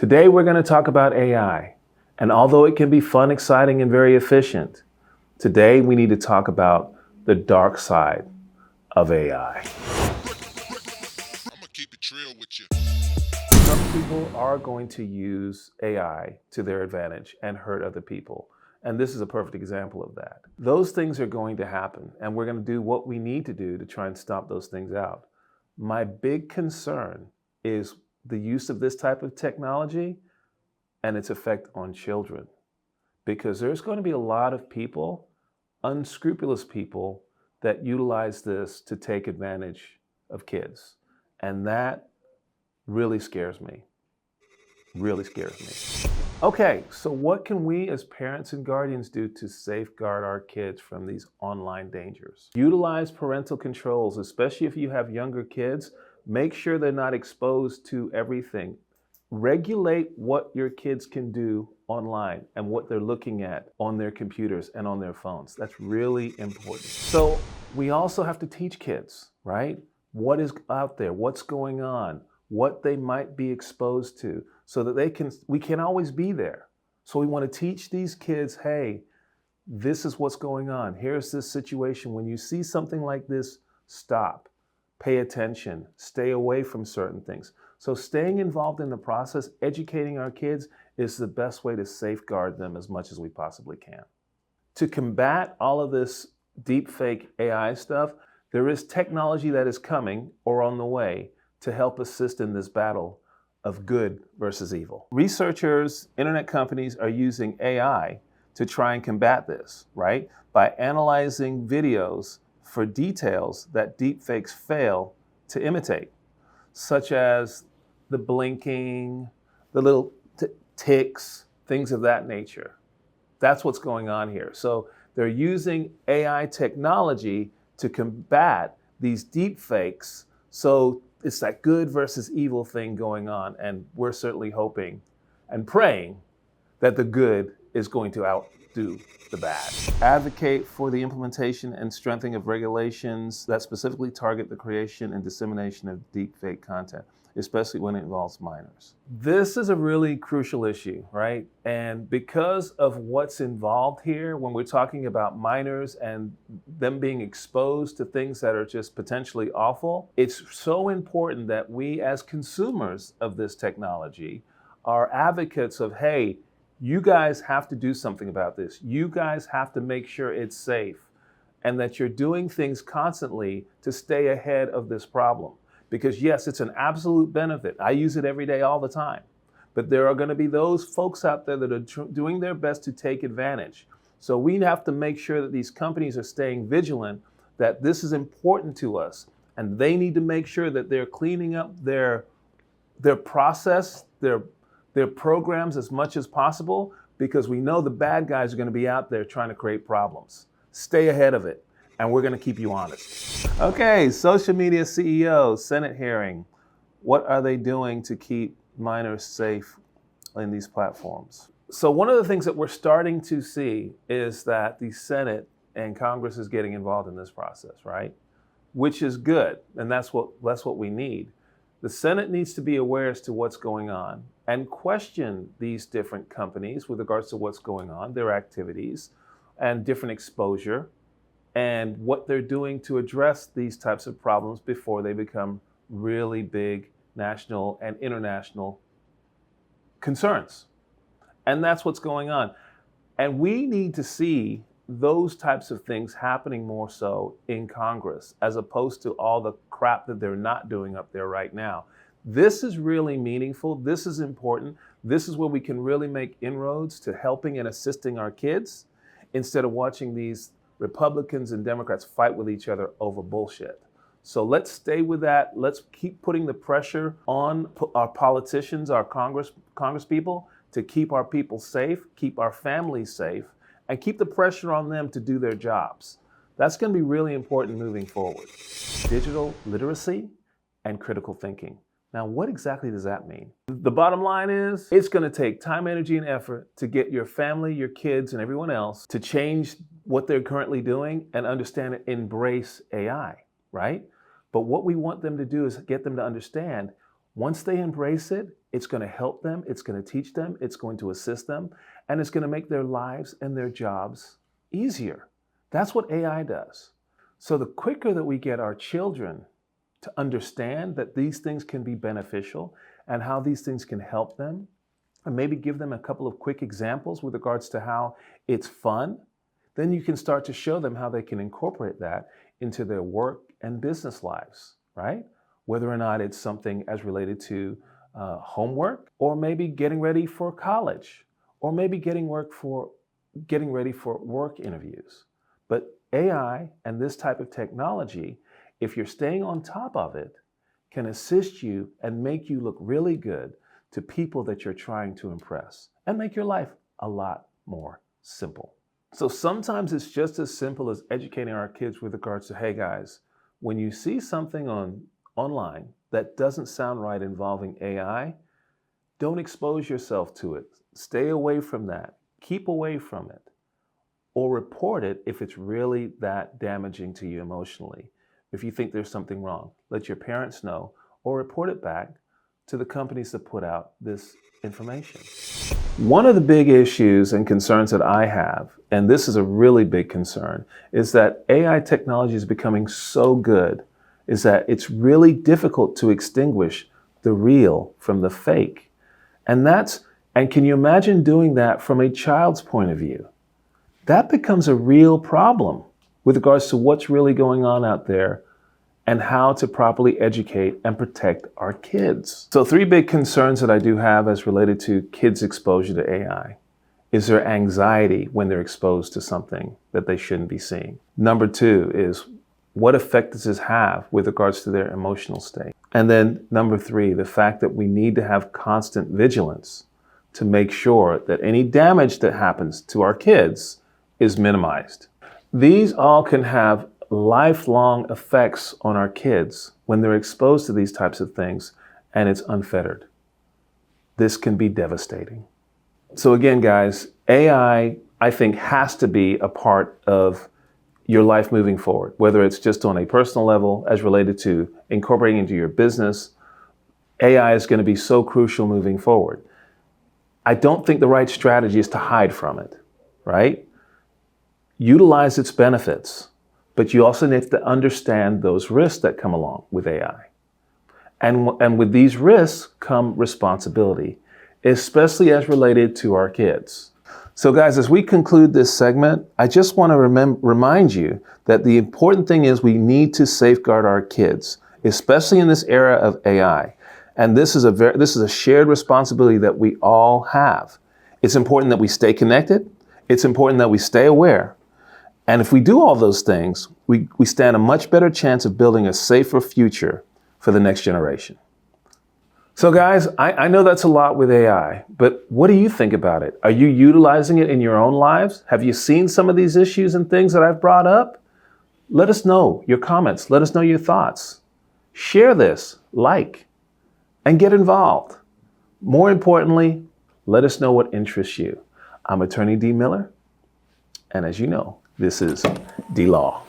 Today we're going to talk about AI. And although it can be fun, exciting, and very efficient, today we need to talk about the dark side of AI. Some people are going to use AI to their advantage and hurt other people. And this is a perfect example of that. Those things are going to happen, and we're going to do what we need to do to try and stop those things out. My big concern is the use of this type of technology and its effect on children. Because there's going to be a lot of people, unscrupulous people, that utilize this to take advantage of kids. And that really scares me. Really scares me. Okay, so what can we as parents and guardians do to safeguard our kids from these online dangers? Utilize parental controls, especially if you have younger kids. Make sure they're not exposed to everything. Regulate what your kids can do online and what they're looking at on their computers and on their phones. That's really important. So we also have to teach kids, right? What is out there, what's going on, what they might be exposed to, so that we can always be there. So we want to teach these kids, hey, this is what's going on. Here's this situation. When you see something like this, stop, pay attention, stay away from certain things. So staying involved in the process, educating our kids, is the best way to safeguard them as much as we possibly can. To combat all of this deepfake AI stuff, there is technology that is coming or on the way to help assist in this battle of good versus evil. Researchers, internet companies are using AI to try and combat this, right? By analyzing videos for details that deepfakes fail to imitate, such as the blinking, the little ticks, things of that nature. That's what's going on here. So they're using AI technology to combat these deepfakes. So it's that good versus evil thing going on, and we're certainly hoping and praying that the good is going to outdo the bad. Advocate for the implementation and strengthening of regulations that specifically target the creation and dissemination of deepfake content, especially when it involves minors. This is a really crucial issue, right? And because of what's involved here, when we're talking about minors and them being exposed to things that are just potentially awful, it's so important that we as consumers of this technology are advocates of, hey, you guys have to do something about this. You guys have to make sure it's safe and that you're doing things constantly to stay ahead of this problem. Because yes, it's an absolute benefit. I use it every day, all the time. But there are going to be those folks out there that are doing their best to take advantage. So we have to make sure that these companies are staying vigilant, that this is important to us. And they need to make sure that they're cleaning up their process, their programs as much as possible, because we know the bad guys are going to be out there trying to create problems. Stay ahead of it. And we're going to keep you honest. Okay, social media CEOs, Senate hearing. What are they doing to keep minors safe in these platforms? So one of the things that we're starting to see is that the Senate and Congress is getting involved in this process, right? Which is good, and that's what we need. The Senate needs to be aware as to what's going on and question these different companies with regards to what's going on, their activities, and different exposure, and what they're doing to address these types of problems before they become really big national and international concerns. And that's what's going on. And we need to see those types of things happening more so in Congress, as opposed to all the crap that they're not doing up there right now. This is really meaningful. This is important. This is where we can really make inroads to helping and assisting our kids, instead of watching these Republicans and Democrats fight with each other over bullshit. So let's stay with that. Let's keep putting the pressure on our politicians, our congresspeople, to keep our people safe, keep our families safe, and keep the pressure on them to do their jobs. That's going to be really important moving forward. Digital literacy and critical thinking. Now, what exactly does that mean? The bottom line is, it's going to take time, energy, and effort to get your family, your kids, and everyone else to change what they're currently doing and understand and embrace AI, right? But what we want them to do is get them to understand, once they embrace it, It's going to help them, it's going to teach them, it's going to assist them, and it's going to make their lives and their jobs easier. That's what AI does. So the quicker that we get our children to understand that these things can be beneficial and how these things can help them, and maybe give them a couple of quick examples with regards to how it's fun, then you can start to show them how they can incorporate that into their work and business lives, right? Whether or not it's something as related to homework, or maybe getting ready for college, or maybe getting ready for work interviews. But AI and this type of technology, if you're staying on top of it, can assist you and make you look really good to people that you're trying to impress and make your life a lot more simple. So sometimes it's just as simple as educating our kids with regards to, hey guys, when you see something online that doesn't sound right involving AI, don't expose yourself to it. Stay away from that. Keep away from it. Or report it if it's really that damaging to you emotionally. If you think there's something wrong, let your parents know or report it back to the companies that put out this information. One of the big issues and concerns that I have, and this is a really big concern, is that AI technology is becoming so good is that it's really difficult to extinguish the real from the fake. And can you imagine doing that from a child's point of view? That becomes a real problem with regards to what's really going on out there and how to properly educate and protect our kids. So 3 big concerns that I do have as related to kids' exposure to AI is their anxiety when they're exposed to something that they shouldn't be seeing. Number 2 is what effect does this have with regards to their emotional state? And then number 3, the fact that we need to have constant vigilance to make sure that any damage that happens to our kids is minimized. These all can have lifelong effects on our kids when they're exposed to these types of things and it's unfettered. This can be devastating. So again, guys, AI, I think, has to be a part of your life moving forward, whether it's just on a personal level as related to incorporating into your business. AI is going to be so crucial moving forward. I don't think the right strategy is to hide from it, right? Utilize its benefits, but you also need to understand those risks that come along with AI. And with these risks come responsibility, especially as related to our kids. So guys, as we conclude this segment, I just want to remind you that the important thing is we need to safeguard our kids, especially in this era of AI. And this is a shared responsibility that we all have. It's important that we stay connected. It's important that we stay aware. And if we do all those things, we stand a much better chance of building a safer future for the next generation. So guys, I know that's a lot with AI, but what do you think about it? Are you utilizing it in your own lives? Have you seen some of these issues and things that I've brought up? Let us know your comments. Let us know your thoughts. Share this, and get involved. More importantly, let us know what interests you. I'm Attorney D. Miller, and as you know, this is DLAW.